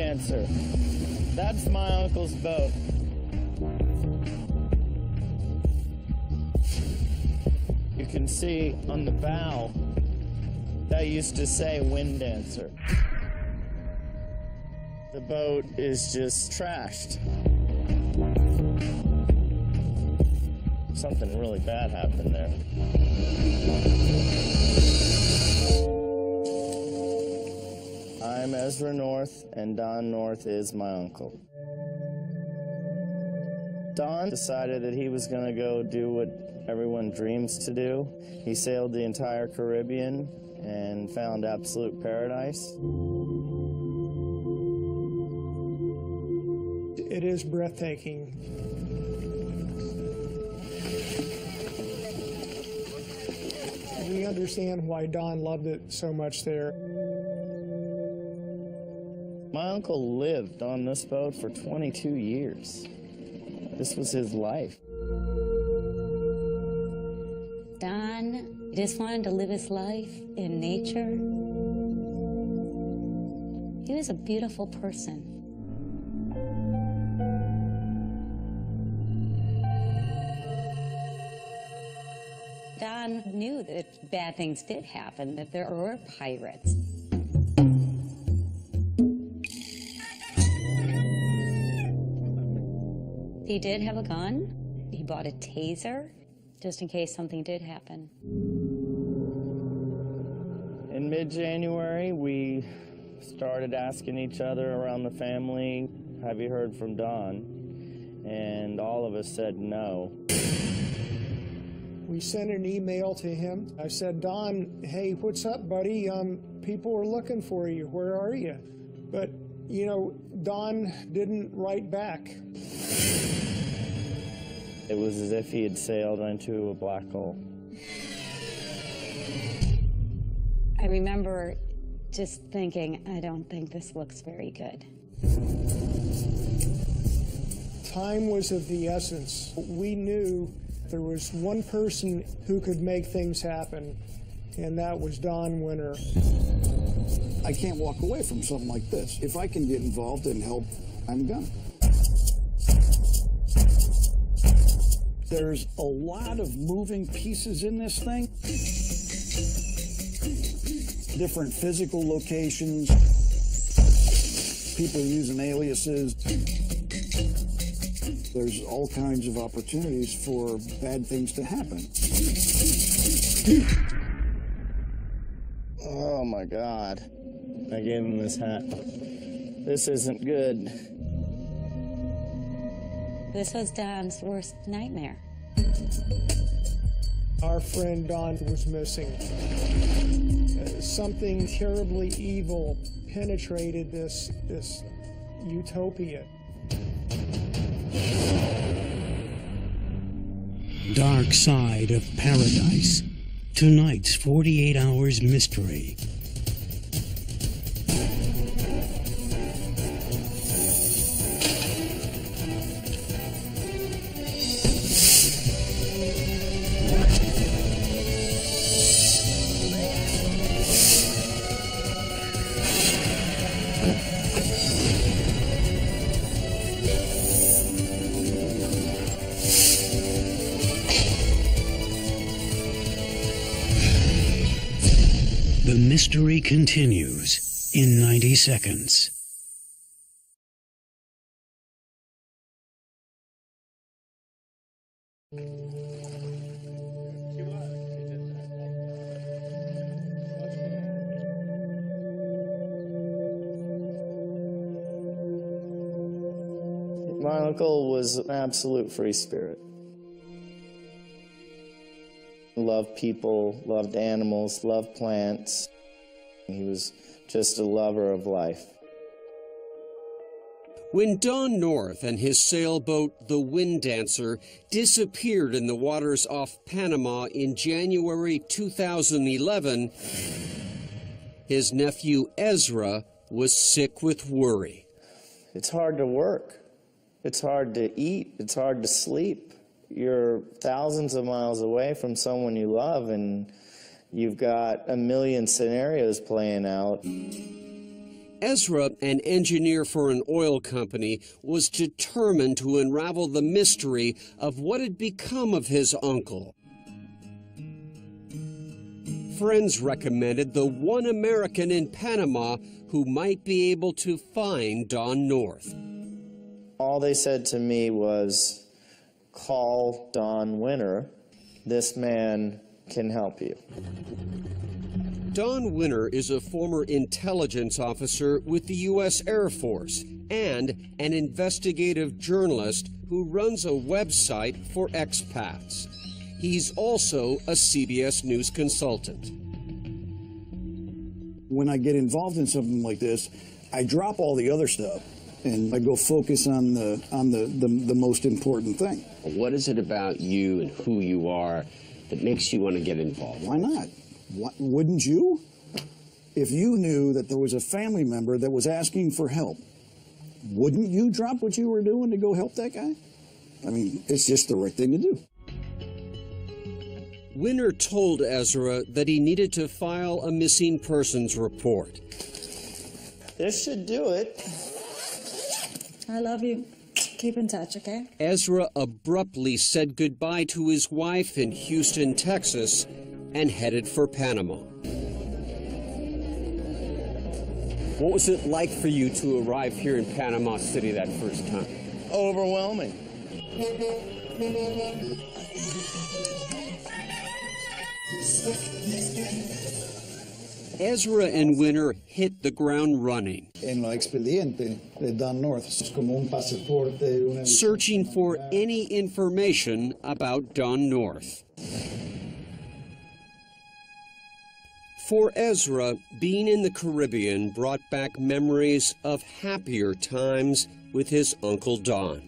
Dancer. That's my uncle's boat. You can see on the bow, that used to say Wind Dancer. The boat is just trashed. Something really bad happened there. I'm Ezra North, and Don North is my uncle. Don decided that he was going to go do what everyone dreams to do. He sailed the entire Caribbean and found absolute paradise. It is breathtaking. We understand why Don loved it so much there. My uncle lived on this boat for 22 years. This was his life. Don just wanted to live his life in nature. He was a beautiful person. Don knew that bad things did happen, that there were pirates. He did have a gun. He bought a taser, just in case something did happen. In mid-January, we started asking each other around the family, have you heard from Don? And all of us said no. We sent an email to him. I said, Don, hey, what's up, buddy? People are looking for you. Where are you? But, you know, Don didn't write back. It was as if he had sailed into a black hole. I remember just thinking, I don't think this looks very good. Time was of the essence. We knew there was one person who could make things happen, and that was Don Winter. I can't walk away from something like this. If I can get involved and help, I'm gonna. There's a lot of moving pieces in this thing. Different physical locations, people using aliases. There's all kinds of opportunities for bad things to happen. Oh my God. I gave him this hat. This isn't good. This was Don's worst nightmare. Our friend Don was missing. Something terribly evil penetrated this utopia. Dark Side of Paradise. Tonight's 48 Hours Mystery. The mystery continues in 90 seconds. My uncle was an absolute free spirit. Loved people, loved animals, loved plants. He was just a lover of life. When Don North and his sailboat, the Wind Dancer, disappeared in the waters off Panama in January 2011, his nephew Ezra was sick with worry. It's hard to work. It's hard to eat. It's hard to sleep. You're thousands of miles away from someone you love, and you've got a million scenarios playing out. Ezra, an engineer for an oil company, was determined to unravel the mystery of what had become of his uncle. Friends recommended the one American in Panama who might be able to find Don North. All they said to me was, call Don Winter. This man can help you. Don Winter is a former intelligence officer with the U.S. Air Force and an investigative journalist who runs a website for expats. He's also a CBS News consultant. When I get involved in something like this, I drop all the other stuff and I go focus on the most important thing. What is it about you and who you are that makes you want to get involved? Why not? Wouldn't you? If you knew that there was a family member that was asking for help, wouldn't you drop what you were doing to go help that guy? I mean, it's just the right thing to do. Winter told Ezra that he needed to file a missing persons report. This should do it. I love you. Keep in touch, okay? Ezra abruptly said goodbye to his wife in Houston, Texas, and headed for Panama. What was it like for you to arrive here in Panama City that first time? Overwhelming. Ezra and Winter hit the ground running, En lo expediente de Don North, es como un pasaporte. searching for any information about Don North. For Ezra, being in the Caribbean brought back memories of happier times with his Uncle Don.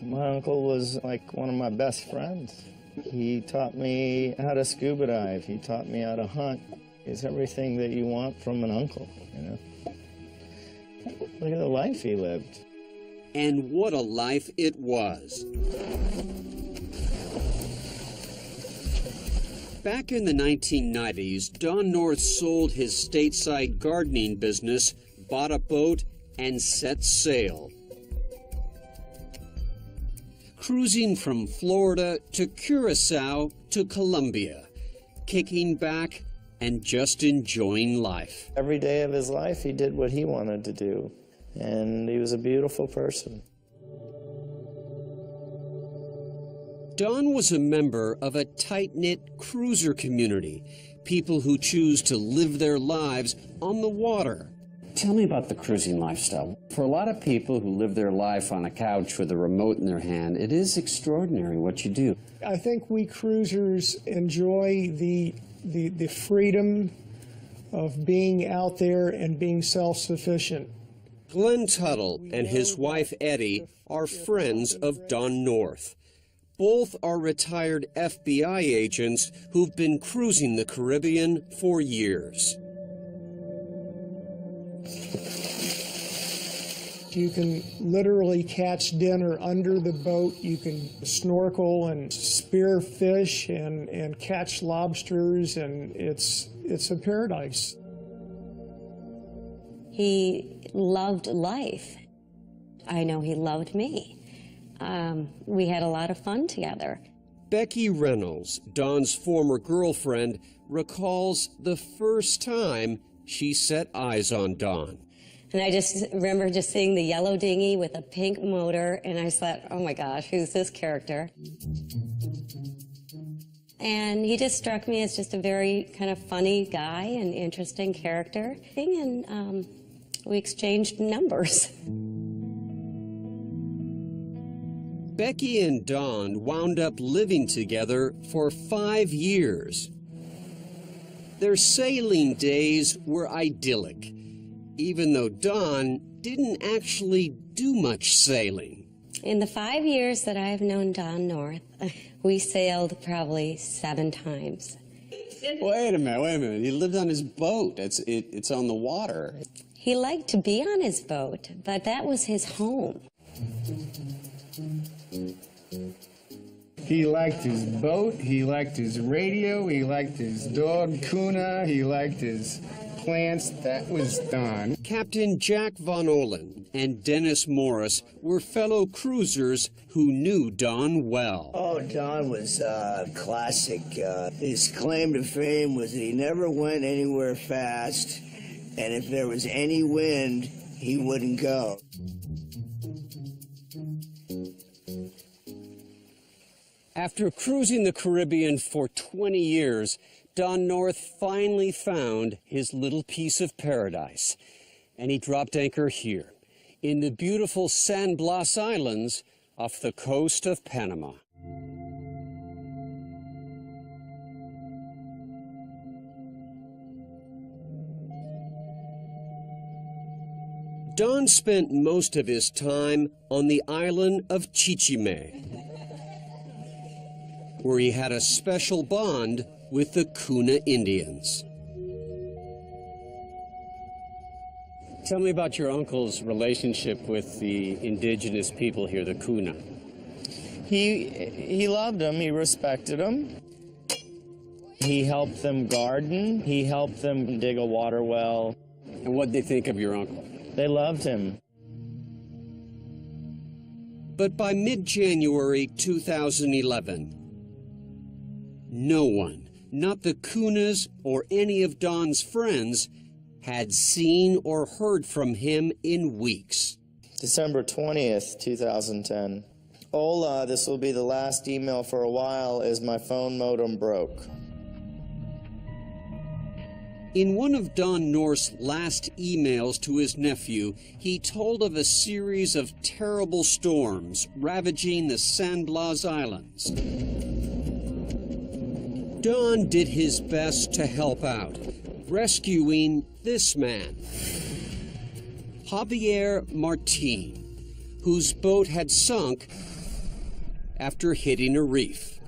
My uncle was like one of my best friends. He taught me how to scuba dive. He taught me how to hunt. It's everything that you want from an uncle, you know. Look at the life he lived. And what a life it was. Back in the 1990s, Don North sold his stateside gardening business, bought a boat, and set sail. Cruising from Florida to Curacao to Colombia, kicking back and just enjoying life. Every day of his life, he did what he wanted to do, and he was a beautiful person. Don was a member of a tight-knit cruiser community, people who choose to live their lives on the water. Tell me about the cruising lifestyle. For a lot of people who live their life on a couch with a remote in their hand, it is extraordinary what you do. I think we cruisers enjoy the freedom of being out there and being self-sufficient. Glenn Tuttle and his wife Eddie are friends of Don North. Both are retired FBI agents who've been cruising the Caribbean for years. You can literally catch dinner under the boat. You can snorkel and spear fish and catch lobsters, and it's a paradise. He loved life. I know he loved me. We had a lot of fun together. Becky Reynolds, Don's former girlfriend, recalls the first time she set eyes on Don. And I just remember just seeing the yellow dinghy with a pink motor, and I thought, oh my gosh, who's this character? And he just struck me as just a very kind of funny guy and interesting character. And we exchanged numbers. Becky and Don wound up living together for 5 years. Their sailing days were idyllic, even though Don didn't actually do much sailing. In the 5 years that I've known Don North, we sailed probably 7 times. Wait a minute. He lived on his boat. It's on the water. He liked to be on his boat, but that was his home. He liked his boat, he liked his radio, he liked his dog, Kuna, he liked his plants, that was done. Captain Jack Von Olin and Dennis Morris were fellow cruisers who knew Don well. Oh, Don was classic. His claim to fame was that he never went anywhere fast, and if there was any wind, he wouldn't go. After cruising the Caribbean for 20 years, Don North finally found his little piece of paradise, and he dropped anchor here, in the beautiful San Blas Islands off the coast of Panama. Don spent most of his time on the island of Chichime, where he had a special bond with the Kuna Indians. Tell me about your uncle's relationship with the indigenous people here, the Kuna. He loved them, he respected them. He helped them garden, he helped them dig a water well. And what did they think of your uncle? They loved him. But by mid-January 2011, no one, not the Kunas or any of Don's friends, had seen or heard from him in weeks. December 20th, 2010. Hola, this will be the last email for a while as my phone modem broke. In one of Don North's last emails to his nephew, he told of a series of terrible storms ravaging the San Blas Islands. Don did his best to help out, rescuing this man, Javier Martin, whose boat had sunk after hitting a reef.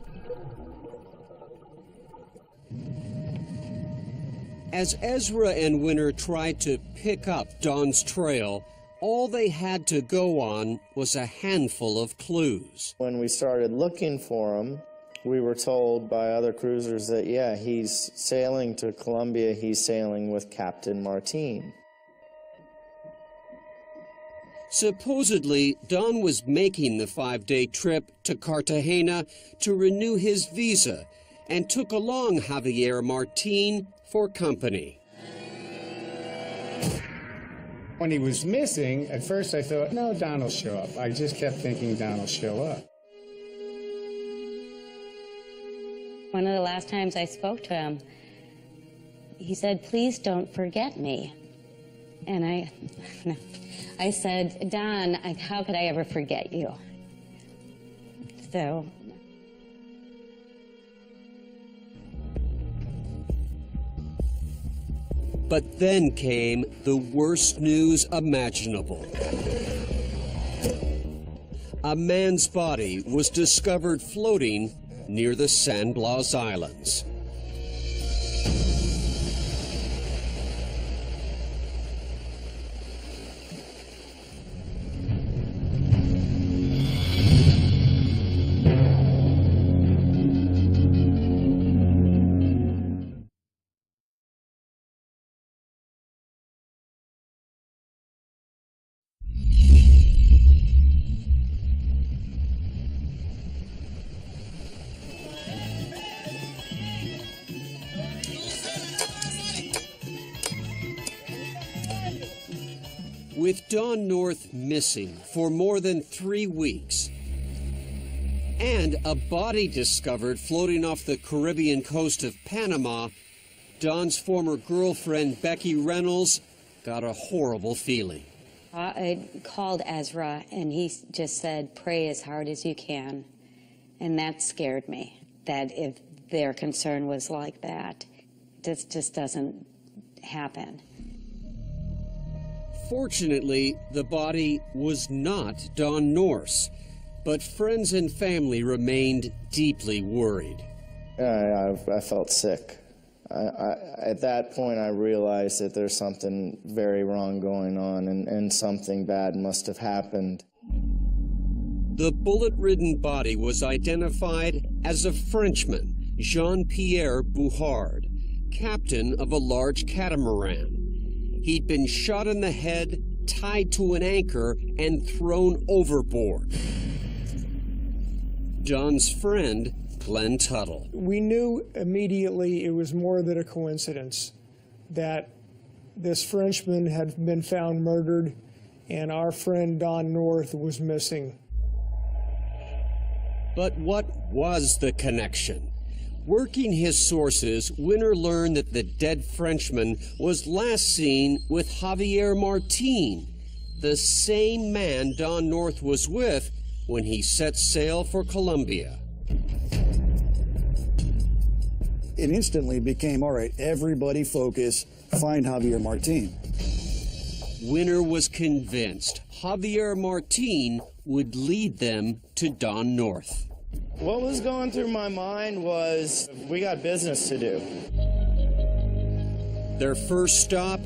As Ezra and Winter tried to pick up Don's trail, all they had to go on was a handful of clues. When we started looking for him, we were told by other cruisers that, yeah, he's sailing to Colombia, he's sailing with Captain Martin. Supposedly, Don was making the 5-day trip to Cartagena to renew his visa and took along Javier Martin for company. When he was missing, at first I thought, no, Don will show up. I just kept thinking Don will show up. One of the last times I spoke to him, he said, please don't forget me. And I said, Don, how could I ever forget you? So. But then came the worst news imaginable. A man's body was discovered floating near the San Blas Islands. With Don North missing for more than 3 weeks, and a body discovered floating off the Caribbean coast of Panama, Don's former girlfriend, Becky Reynolds, got a horrible feeling. I called Ezra, and he just said, pray as hard as you can. And that scared me, that if their concern was like that, this just doesn't happen. Fortunately, the body was not Don North's, but friends and family remained deeply worried. I felt sick. At that point, I realized that there's something very wrong going on, and something bad must have happened. The bullet-ridden body was identified as a Frenchman, Jean-Pierre Bouhard, captain of a large catamaran. He'd been shot in the head, tied to an anchor, and thrown overboard. Don's friend, Glenn Tuttle. We knew immediately it was more than a coincidence that this Frenchman had been found murdered and our friend Don North was missing. But what was the connection? Working his sources, Winter learned that the dead Frenchman was last seen with Javier Martin, the same man Don North was with when he set sail for Colombia. It instantly became, all right, everybody focus, find Javier Martin. Winter was convinced Javier Martin would lead them to Don North. What was going through my mind was, we got business to do. Their first stop,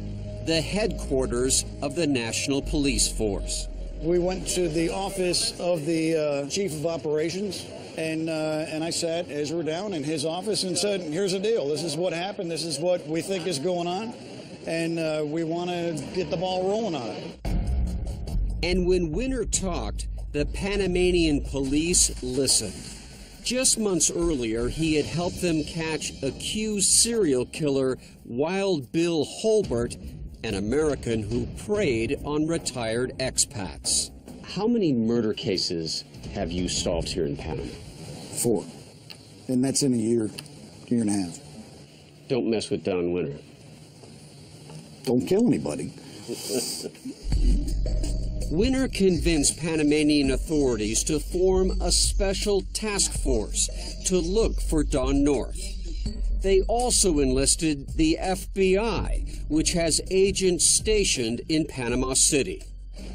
the headquarters of the National Police Force. We went to the office of the chief of operations, and I sat Ezra down in his office and said, here's the deal. This is what happened. This is what we think is going on, and we want to get the ball rolling on it. And when Winter talked, the Panamanian police listened. Just months earlier, he had helped them catch accused serial killer Wild Bill Holbert, an American who preyed on retired expats. How many murder cases have you solved here in Panama? 4. And that's in a year and a half. Don't mess with Don Winter. Don't kill anybody. Winter convinced Panamanian authorities to form a special task force to look for Don North. They also enlisted the FBI, which has agents stationed in Panama City.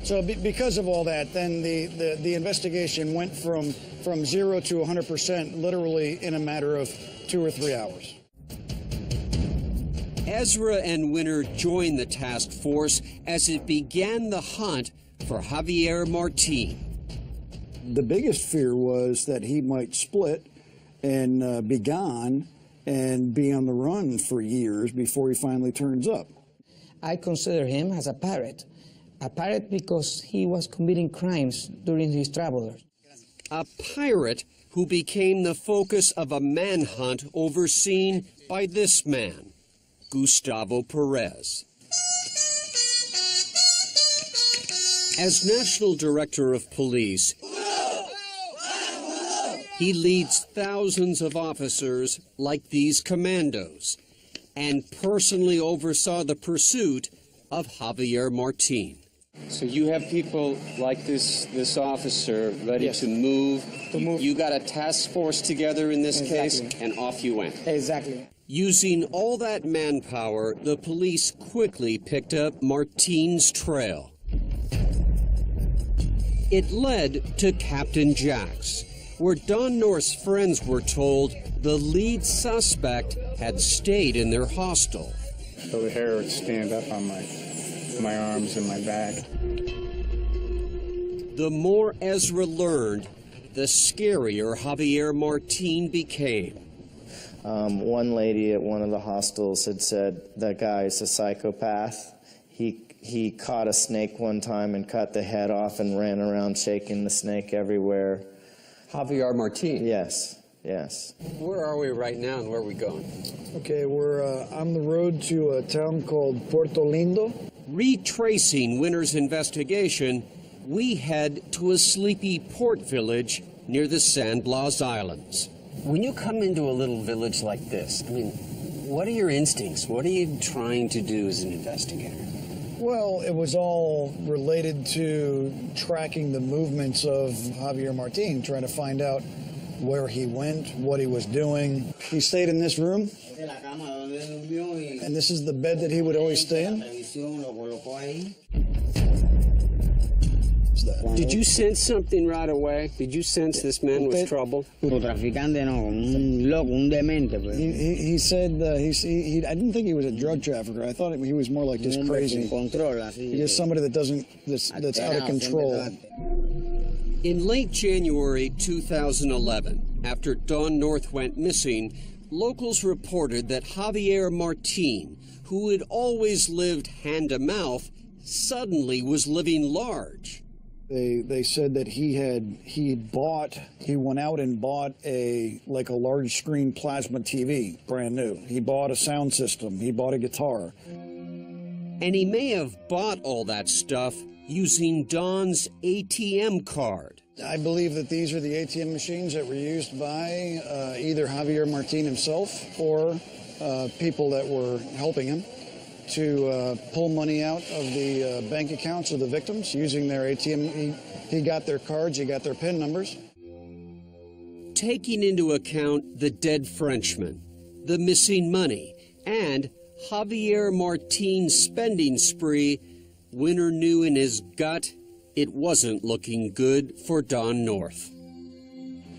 So because of all that, then the investigation went from 0 to 100% literally in a matter of 2 or 3 hours. Ezra and Winter joined the task force as it began the hunt for Javier Martin. The biggest fear was that he might split and be gone and be on the run for years before he finally turns up. I consider him as a pirate because he was committing crimes during his travels. A pirate who became the focus of a manhunt overseen by this man, Gustavo Perez. As National Director of Police, he leads thousands of officers like these commandos and personally oversaw the pursuit of Javier Martin. So you have people like this officer ready Yes. to move. To move. You got a task force together in this Exactly. case, and off you went. Exactly. Using all that manpower, the police quickly picked up Martin's trail. It led to Captain Jack's, where Don North's friends were told the lead suspect had stayed in their hostel. So the hair would stand up on my arms and my back. The more Ezra learned, the scarier Javier Martin became. One lady at one of the hostels had said, that guy's a psychopath. He caught a snake one time and cut the head off and ran around shaking the snake everywhere. Javier Martin. Yes, yes. Where are we right now, and where are we going? Okay, we're on the road to a town called Puerto Lindo. Retracing Winter's investigation, we head to a sleepy port village near the San Blas Islands. When you come into a little village like this, I mean, what are your instincts? What are you trying to do as an investigator? Well, it was all related to tracking the movements of Javier Martin, trying to find out where he went, what he was doing. He stayed in this room, and this is the bed that he would always stay in. Did you sense something right away? Did you sense this man was trouble? He said I didn't think he was a drug trafficker. I thought he was more like just crazy. He's just somebody that's out of control. In late January 2011, after Don North went missing, locals reported that Javier Martin, who had always lived hand-to-mouth, suddenly was living large. They said that he went out and bought a large screen plasma TV, brand new. He bought a sound system, he bought a guitar. And he may have bought all that stuff using Don's ATM card. I believe that these are the ATM machines that were used by either Javier Martin himself or people that were helping him to pull money out of the bank accounts of the victims using their ATM. He got their cards, he got their PIN numbers. Taking into account the dead Frenchman, the missing money, and Javier Martin's spending spree, Winter knew in his gut it wasn't looking good for Don North.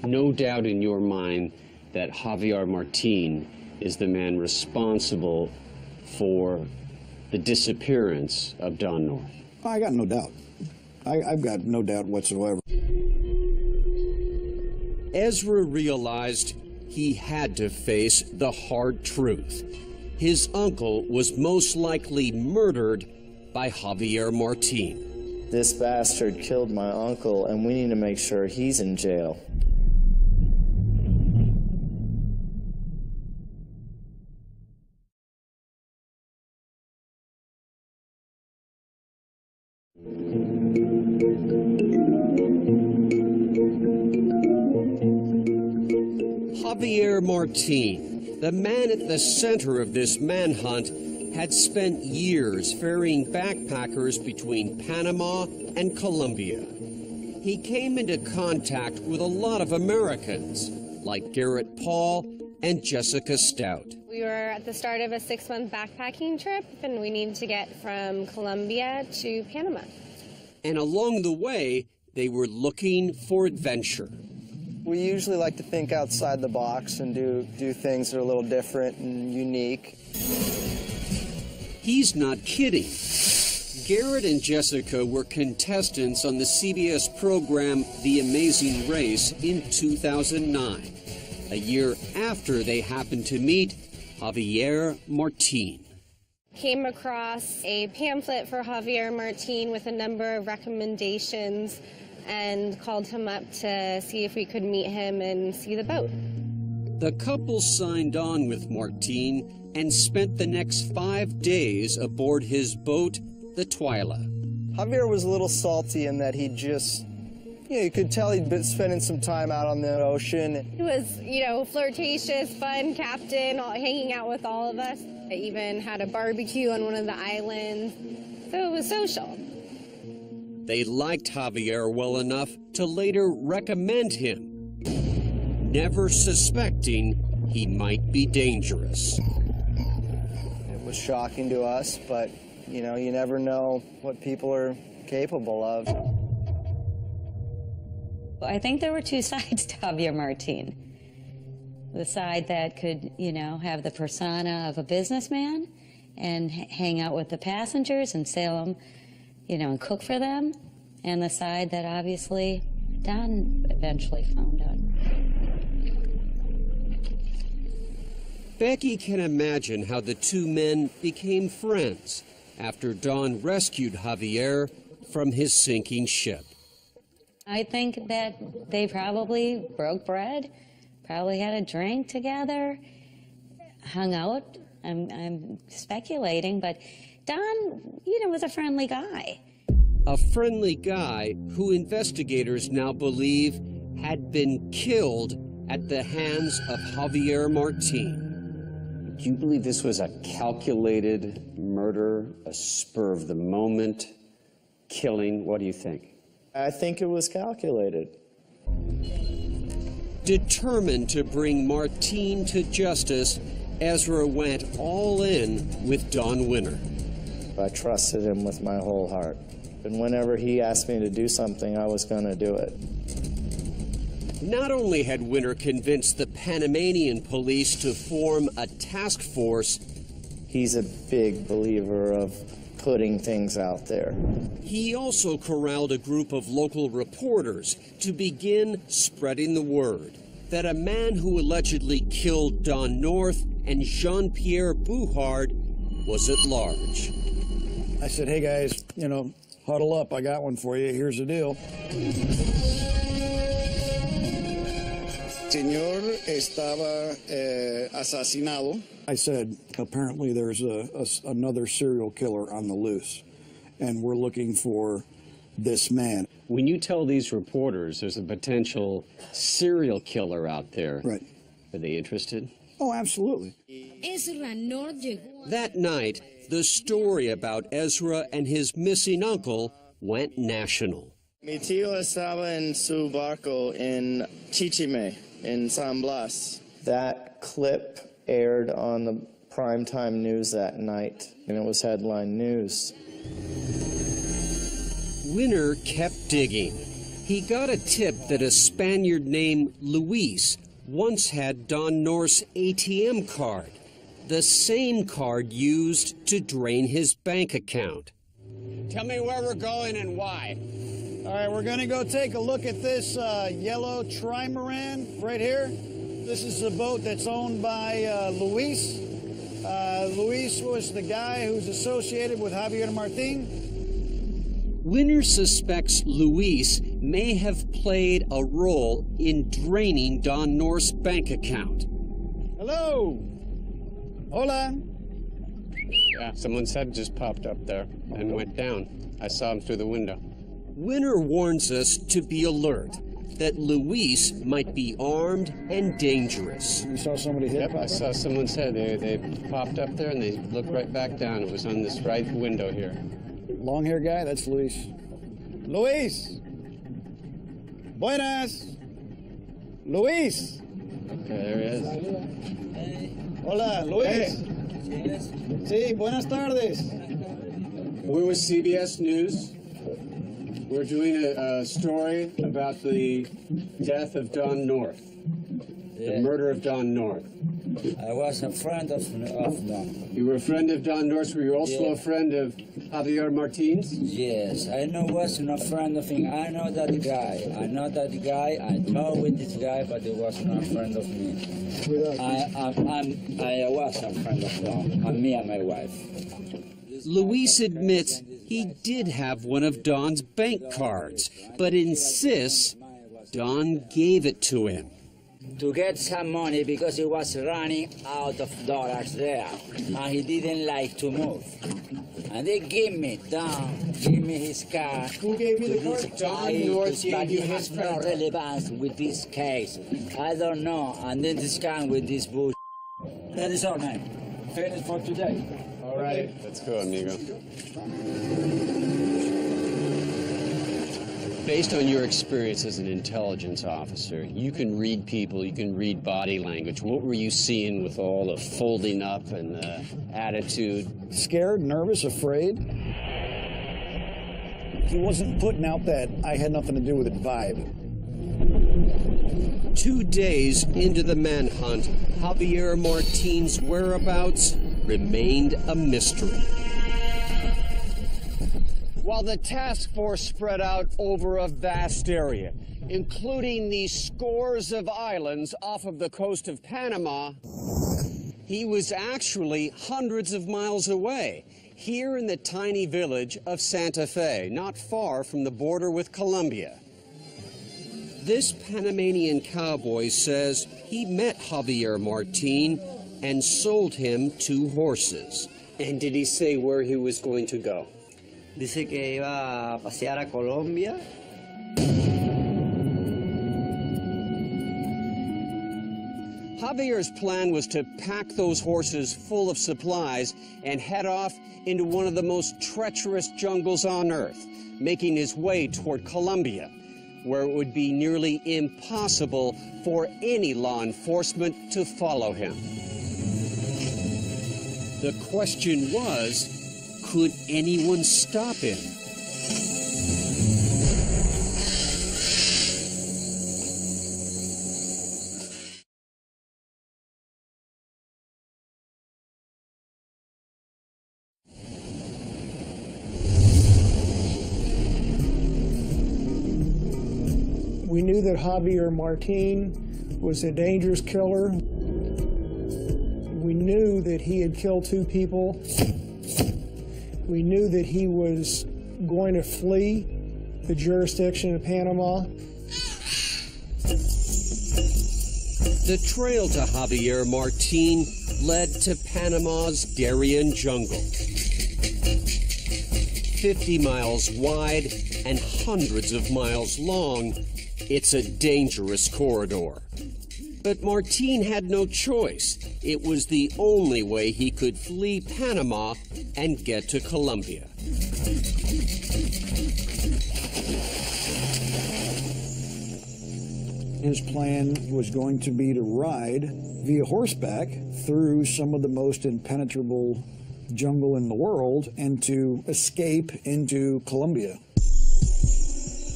No doubt in your mind that Javier Martin is the man responsible for the disappearance of Don North. I got no doubt. I've got no doubt whatsoever. Ezra realized he had to face the hard truth. His uncle was most likely murdered by Javier Martin. This bastard killed my uncle, and we need to make sure he's in jail. Javier Martin, the man at the center of this manhunt, had spent years ferrying backpackers between Panama and Colombia. He came into contact with a lot of Americans, like Garrett Paul and Jessica Stout. We were at the start of a 6-month backpacking trip, and we needed to get from Colombia to Panama. And along the way, they were looking for adventure. We usually like to think outside the box and do things that are a little different and unique. He's not kidding. Garrett and Jessica were contestants on the CBS program The Amazing Race in 2009, a year after they happened to meet Javier Martin. Came across a pamphlet for Javier Martin with a number of recommendations and called him up to see if we could meet him and see the boat. The couple signed on with Martin and spent the next 5 days aboard his boat, the Twyla. Javier was a little salty in that he just, you could tell he'd been spending some time out on the ocean. He was, flirtatious, fun captain, hanging out with all of us. I even had a barbecue on one of the islands, so it was social. They liked Javier well enough to later recommend him, never suspecting he might be dangerous. It was shocking to us, but, you never know what people are capable of. I think there were two sides to Javier Martin. The side that could, have the persona of a businessman and hang out with the passengers and sail them, and cook for them, and the side that obviously Don eventually found out. Becky can imagine how the two men became friends after Don rescued Javier from his sinking ship. I think that they probably broke bread, probably had a drink together, hung out. I'm speculating, but Don, was a friendly guy. A friendly guy who investigators now believe had been killed at the hands of Javier Martin. Do you believe this was a calculated murder, a spur of the moment killing? What do you think? I think it was calculated. Determined to bring Martin to justice, Ezra went all in with Don Winter. I trusted him with my whole heart. And whenever he asked me to do something, I was going to do it. Not only had Winter convinced the Panamanian police to form a task force, he's a big believer of putting things out there. He also corralled a group of local reporters to begin spreading the word. that a man who allegedly killed Don North and Jean-Pierre Bouhard was at large. I said, hey guys, you know, huddle up, I got one for you, here's the deal. Señor estaba asesinado. I said, apparently there's another serial killer on the loose, and we're looking for this man. When you tell these reporters there's a potential serial killer out there, right, are they interested? Oh, absolutely. That night, the story about Ezra and his missing uncle went national. Mi tío estaba en su barco en Chichime, in San Blas. That clip aired on the primetime news that night, and it was headline news. Winner kept digging. He got a tip that a Spaniard named Luis once had Don North's ATM card, the same card used to drain his bank account. Tell me where we're going and why. All right, we're going to go take a look at this yellow trimaran right here. This is a boat that's owned by Luis. Luis was the guy who's associated with Javier Martin. Winner suspects Luis may have played a role in draining Don North's bank account. Hello. Hola. Yeah, someone's head just popped up there and went down. I saw him through the window. Winner warns us to be alert that Luis might be armed and dangerous. You saw somebody hit? Yep, I saw someone's head. They popped up there and they looked right back down. It was on this right window here. Long-haired guy, that's Luis. Luis! Buenas! Luis! Okay, there he is. Hola, Luis. Sí, buenas tardes. We're with CBS News. We're doing a story about the death of Don North, the murder of Don North. I was a friend of Don. You were a friend of Don North. Were you also a friend of Javier Martin's? Yes, I wasn't a friend of him. I know that guy. I know that guy. I talked with this guy, but he was not a friend of me. I was a friend of Don, and me and my wife. Luis admits he did have one of Don's bank cards, but insists Don gave it to him. To get some money because he was running out of dollars there, and he didn't like to move. And they gave me his card. Who gave you the card? Don North gave you his card. No relevance with this case. I don't know. And then this guy with this bull. That is all, man. Finished for today. All right. Let's go, amigo. Based on your experience as an intelligence officer, you can read people, you can read body language. What were you seeing with all the folding up and the attitude? Scared, nervous, afraid. He wasn't putting out that I had nothing to do with it vibe. 2 days into the manhunt, Javier Martin's whereabouts remained a mystery. While the task force spread out over a vast area, including the scores of islands off of the coast of Panama, he was actually hundreds of miles away, here in the tiny village of Santa Fe, not far from the border with Colombia. This Panamanian cowboy says he met Javier Martin and sold him 2 horses. And did he say where he was going to go? Dice que iba a pasear a Colombia. Javier's plan was to pack those horses full of supplies and head off into one of the most treacherous jungles on Earth, making his way toward Colombia, where it would be nearly impossible for any law enforcement to follow him. The question was, could anyone stop him? We knew that Javier Martin was a dangerous killer. We knew that he had killed 2 people. We knew that he was going to flee the jurisdiction of Panama. The trail to Javier Martin led to Panama's Darien jungle. 50 miles wide and hundreds of miles long, it's a dangerous corridor. But Martin had no choice. It was the only way he could flee Panama and get to Colombia. His plan was going to be to ride via horseback through some of the most impenetrable jungle in the world and to escape into Colombia.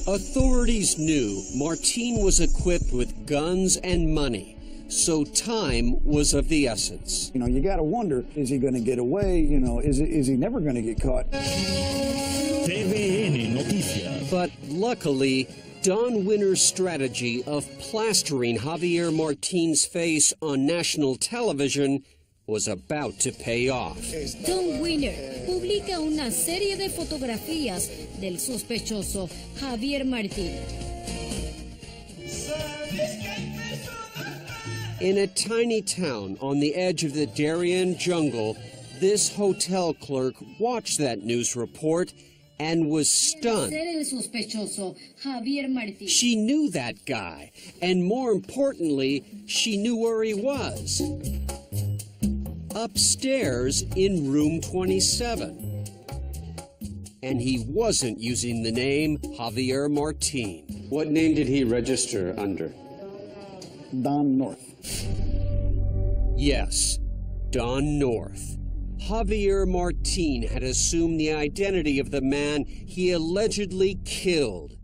Authorities knew Martin was equipped with guns and money, so time was of the essence. You know, you got to wonder, is he going to get away? You know, is he never going to get caught? TVN Noticias. But luckily, Don Winner's strategy of plastering Javier Martin's face on national television was about to pay off. Don Winner publica una serie de fotografías del sospechoso Javier Martin. In a tiny town on the edge of the Darien jungle, this hotel clerk watched that news report and was stunned. El sospechoso Javier Martin. She knew that guy, and more importantly, she knew where he was. Upstairs in room 27. And he wasn't using the name Javier Martin. What name did he register under? Don North. Yes, Don North. Javier Martin had assumed the identity of the man he allegedly killed.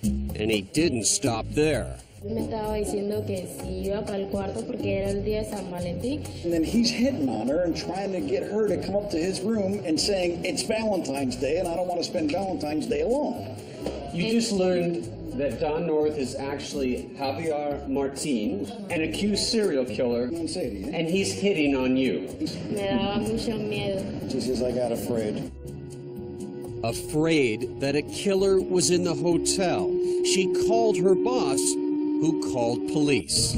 And he didn't stop there. Me estaba diciendo que si iba para el cuarto porque era el día de San Valentín. And then he's hitting on her and trying to get her to come up to his room and saying, it's Valentine's Day and I don't want to spend Valentine's Day alone. You just learned that Don North is actually Javier Martin, an accused serial killer, and he's hitting on you. Me daba mucho miedo. She says, I got afraid. Afraid that a killer was in the hotel, she called her boss, who called police.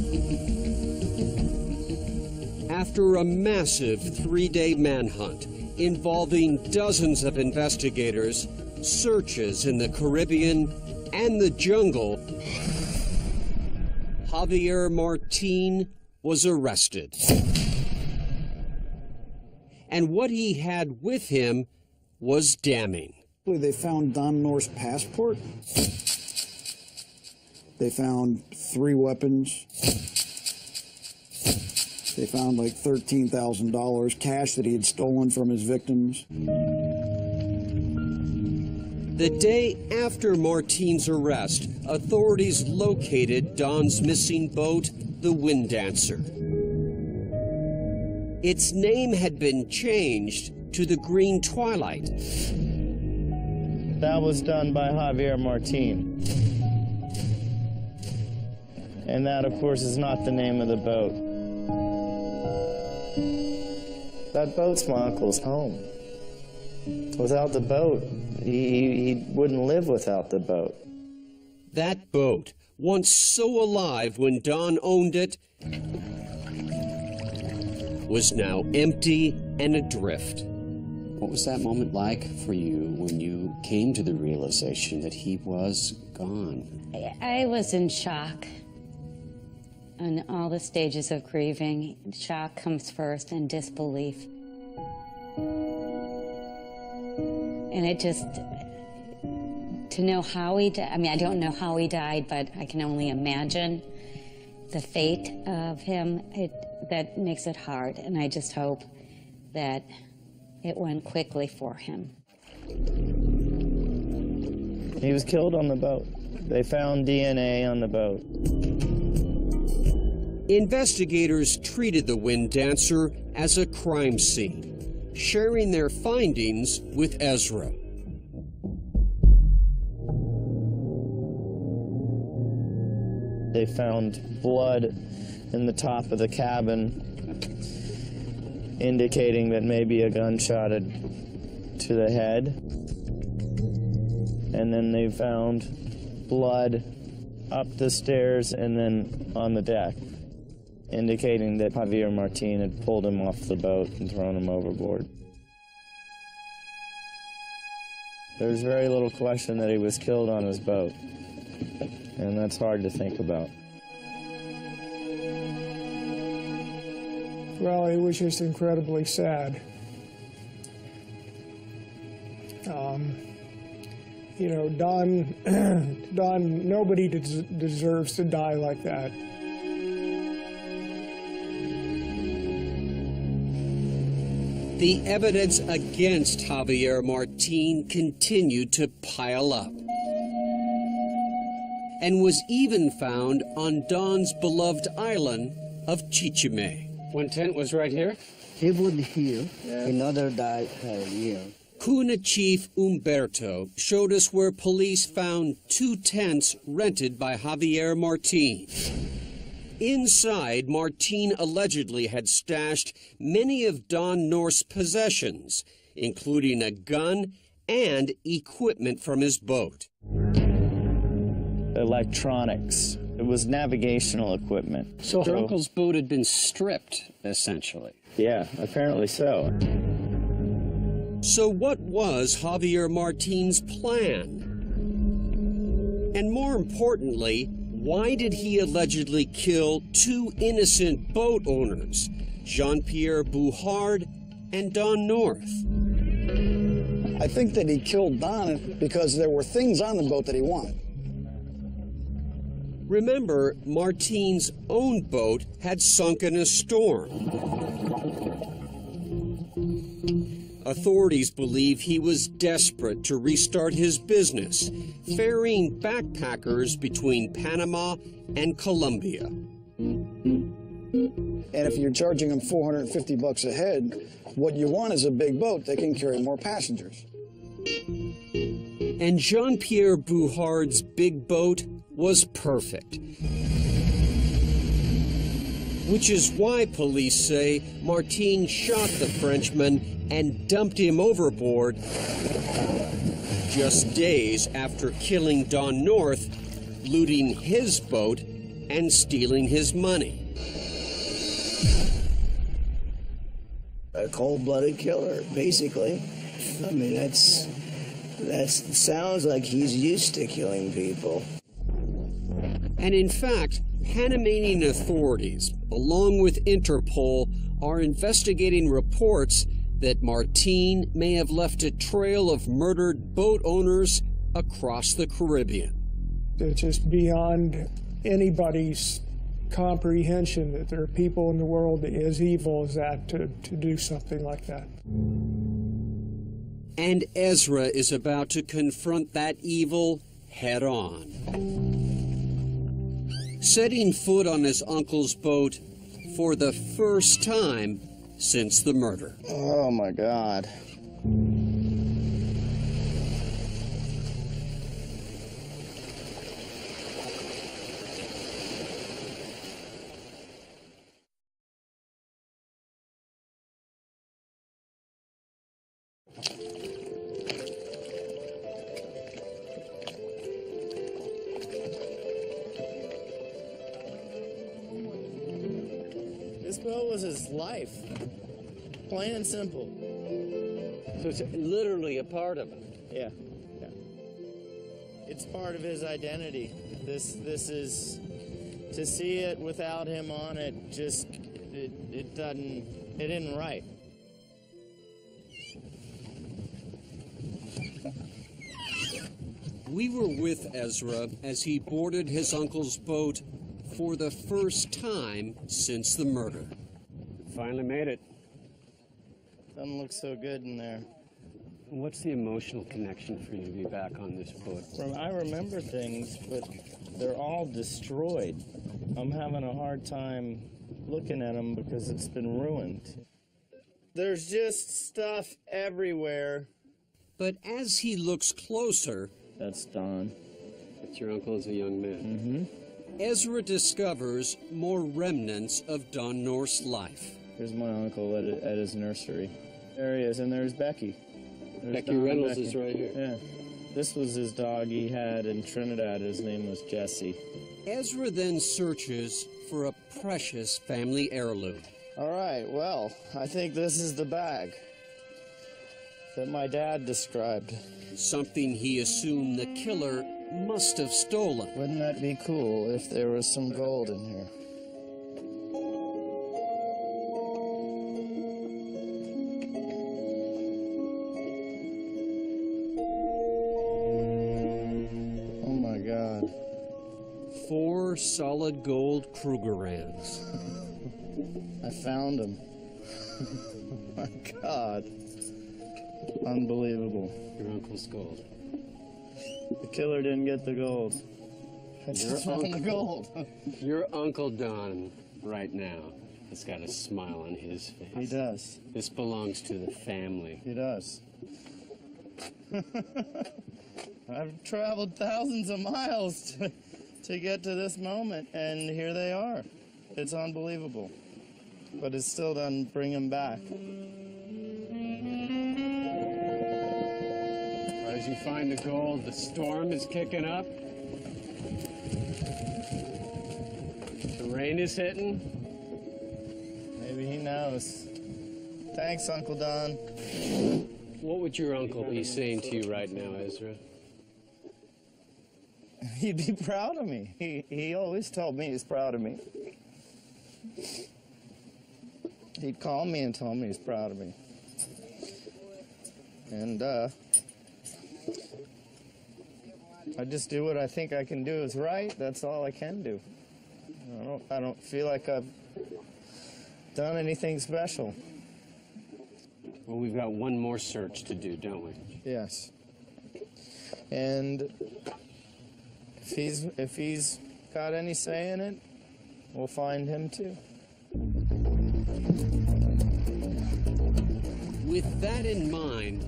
After a massive 3-day manhunt involving dozens of investigators, searches in the Caribbean and the jungle, Javier Martin was arrested. And what he had with him was damning. They found Don North's passport. They found 3 weapons. They found like $13,000 cash that he had stolen from his victims. The day after Martin's arrest, authorities located Don's missing boat, the Wind Dancer. Its name had been changed to the Green Twilight. That was done by Javier Martin. And that, of course, is not the name of the boat. That boat's my uncle's home. Without the boat, he wouldn't live without the boat. That boat, once so alive when Don owned it, was now empty and adrift. What was that moment like for you when you came to the realization that he was gone? I was in shock. On all the stages of grieving, shock comes first and disbelief. And it just, to know how he died, I mean, I don't know how he died, but I can only imagine the fate of him. That makes it hard, and I just hope that it went quickly for him. He was killed on the boat. They found DNA on the boat. Investigators treated the Wind Dancer as a crime scene, sharing their findings with Ezra. They found blood in the top of the cabin, indicating that maybe a gunshot had to the head. And then they found blood up the stairs and then on the deck, indicating that Javier Martin had pulled him off the boat and thrown him overboard. There's very little question that he was killed on his boat, and that's hard to think about. Well, it was just incredibly sad. You know, Don, nobody deserves to die like that. The evidence against Javier Martin continued to pile up and was even found on Don's beloved island of Chichime. One tent was right here? He was here. Another died here. Cuna Chief Umberto showed us where police found 2 tents rented by Javier Martin. Inside, Martin allegedly had stashed many of Don North's possessions, including a gun and equipment from his boat. Electronics. It was navigational equipment. So your uncle's boat had been stripped, essentially. Yeah, apparently so. So what was Javier Martin's plan? And more importantly, why did he allegedly kill 2 innocent boat owners, Jean-Pierre Bouchard and Don North? I think that he killed Don because there were things on the boat that he wanted. Remember, Martin's own boat had sunk in a storm. Authorities believe he was desperate to restart his business, ferrying backpackers between Panama and Colombia. And if you're charging them $450 a head, what you want is a big boat that can carry more passengers. And Jean-Pierre Bouchard's big boat was perfect. Which is why police say Martin shot the Frenchman and dumped him overboard just days after killing Don North, looting his boat, and stealing his money. A cold-blooded killer, basically. I mean, that sounds like he's used to killing people. And in fact, Panamanian authorities, along with Interpol, are investigating reports that Martin may have left a trail of murdered boat owners across the Caribbean. It's just beyond anybody's comprehension that there are people in the world as evil as that to do something like that. And Ezra is about to confront that evil head on. Setting foot on his uncle's boat for the first time since the murder. Oh my God. This boat was his life, plain and simple. So it's literally a part of him. Yeah, yeah. It's part of his identity. This is, to see it without him on it, it isn't right. We were with Ezra as he boarded his uncle's boat for the first time since the murder. Finally made it. Doesn't look so good in there. What's the emotional connection for you to be back on this boat? I remember things, but they're all destroyed. I'm having a hard time looking at them because it's been ruined. There's just stuff everywhere. But as he looks closer... That's Don. It's your uncle as a young man. Mm-hmm. Ezra discovers more remnants of Don North's life. Here's my uncle at his nursery. There he is, and there's Becky. There's Becky Don and Reynolds Becky. is right here. Yeah. This was his dog he had in Trinidad. His name was Jesse. Ezra then searches for a precious family heirloom. All right, well, I think this is the bag that my dad described. Something he assumed the killer must have stolen. Wouldn't that be cool if there was some gold in here? Oh my God. 4 solid gold Krugerrands. I found them. My God. Unbelievable. Your uncle's gold. The killer didn't get the gold. I Your just found the gold. Your Uncle Don, right now, has got a smile on his face. He does. This belongs to the family. He does. I've traveled thousands of miles to get to this moment, and here they are. It's unbelievable. But it still doesn't bring him back. As you find the gold, the storm is kicking up. The rain is hitting. Maybe he knows. Thanks, Uncle Don. What would your uncle be saying to you right now, Ezra? He'd be proud of me. He always told me he's proud of me. He'd call me and tell me he's proud of me. And I just do what I think I can do is right. That's all I can do. I don't feel like I've done anything special. Well, we've got one more search to do, don't we? Yes. And if he's got any say in it, we'll find him too. With that in mind,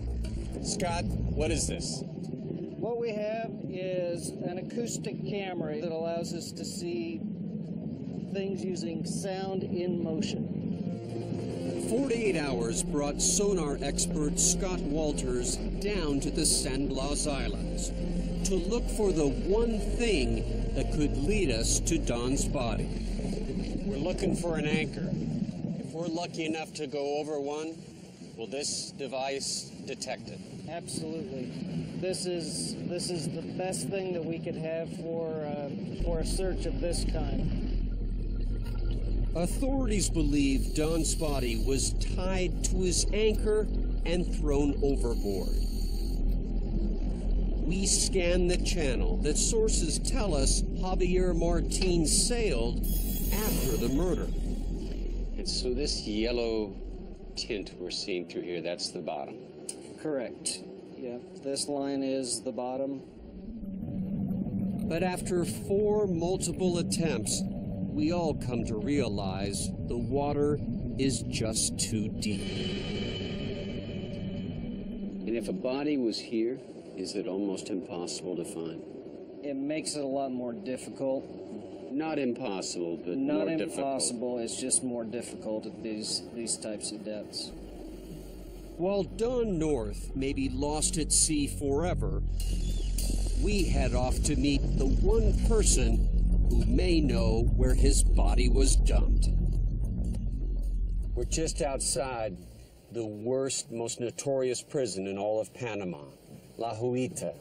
Scott, what is this? What we have is an acoustic camera that allows us to see things using sound in motion. 48 Hours brought sonar expert Scott Walters down to the San Blas Islands to look for the one thing that could lead us to Don's body. We're looking for an anchor. If we're lucky enough to go over one, will this device detect it? Absolutely. This is the best thing that we could have for a search of this kind. Authorities believe Don's body was tied to his anchor and thrown overboard. We scan the channel that sources tell us Javier Martin sailed after the murder. And so this yellow tint we're seeing through here, that's the bottom. Correct. Yeah, this line is the bottom. But after 4 multiple attempts, we all come to realize the water is just too deep. And if a body was here, is it almost impossible to find? It makes it a lot more difficult. Not impossible, but Not more impossible, it's just more difficult at these types of depths. While Don North may be lost at sea forever, we head off to meet the one person who may know where his body was dumped. We're just outside the worst, most notorious prison in all of Panama, La Huita.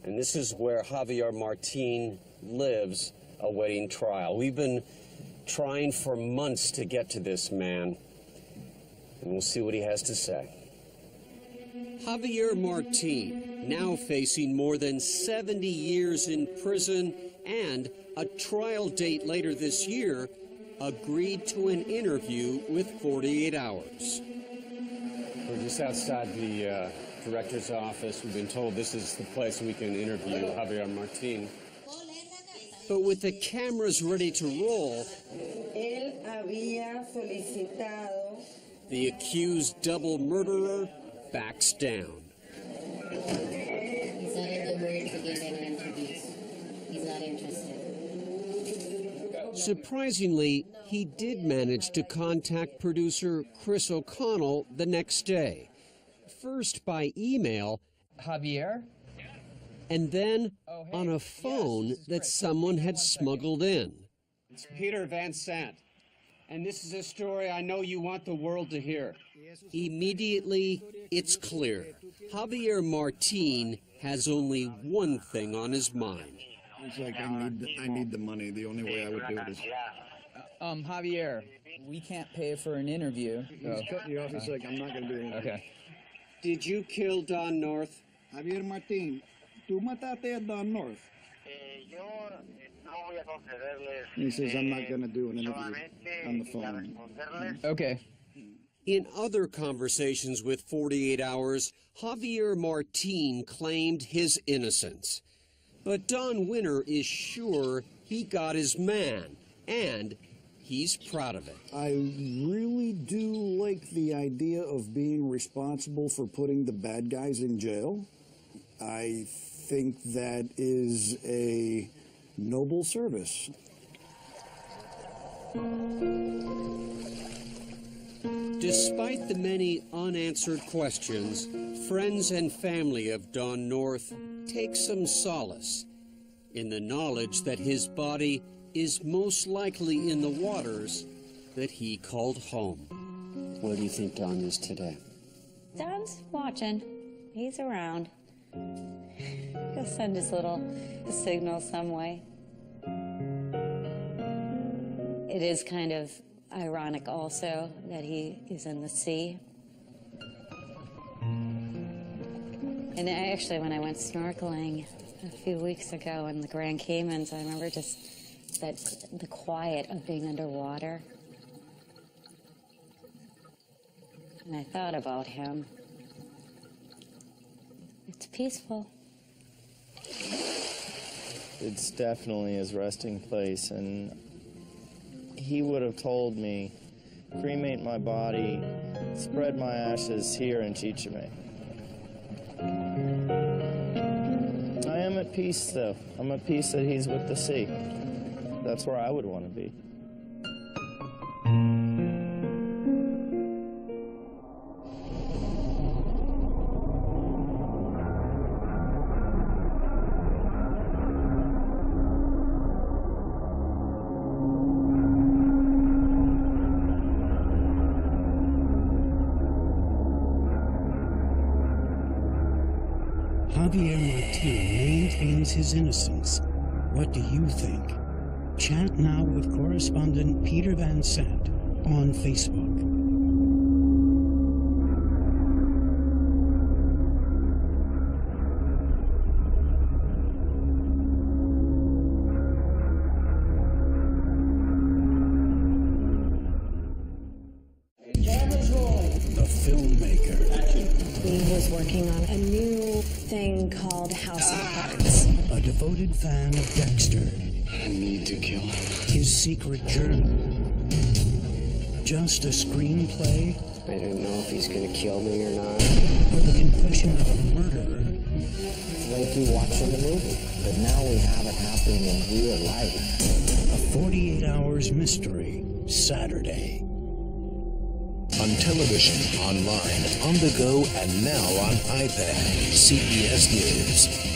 And this is where Javier Martin lives, awaiting trial. We've been trying for months to get to this man, and we'll see what he has to say. Javier Martin, now facing more than 70 years in prison and a trial date later this year, agreed to an interview with 48 Hours. We're just outside the director's office. We've been told this is the place we can interview Javier Martin. But with the cameras ready to roll, Él había solicitado. the accused double murderer backs down. He's not in the mood to give any interviews. He's not interested. Surprisingly, he did manage to contact producer Chris O'Connell the next day. First by email, Javier? And then on a phone that someone had smuggled in. It's Peter Van Sant, and this is a story I know you want the world to hear. Immediately, it's clear. Javier Martin has only one thing on his mind. It's like, I need the money. The only way I would do it is... Javier, we can't pay for an interview. He's cutting you off. He's like, I'm not going to do anything. Okay. Did you kill Don North? Javier Martin, ¿tú mataste a Don North? He says, I'm not going to do an interview on the phone. Okay. In other conversations with 48 Hours, Javier Martin claimed his innocence. But Don Winner is sure he got his man, and he's proud of it. I really do like the idea of being responsible for putting the bad guys in jail. I think that is a noble service. Despite the many unanswered questions, friends and family of Don North take some solace in the knowledge that his body is most likely in the waters that he called home. Where do you think Don is today? Don's watching. He's around. He'll send his little signal some way. It is kind of ironic also that he is in the sea. And actually, when I went snorkeling a few weeks ago in the Grand Caymans, I remember just the quiet of being underwater. And I thought about him. It's peaceful. It's definitely his resting place, and he would have told me, cremate my body, spread my ashes here in Chichime. I am at peace, though. I'm at peace that he's with the sea. That's where I would want to be. Javier Martin maintains his innocence. What do you think? Chat now with correspondent Peter Van Sant on Facebook. The filmmaker. He was working on a new thing called House of Cards. A devoted fan of Dexter. I need to kill him. His secret journal. Just a screenplay? I don't know if he's gonna kill me or not. Or the confession of a murderer? Like you watching the movie, but now we have it happening in real life. A 48 Hours mystery, Saturday. On television, online, on the go, and now on iPad. CBS News.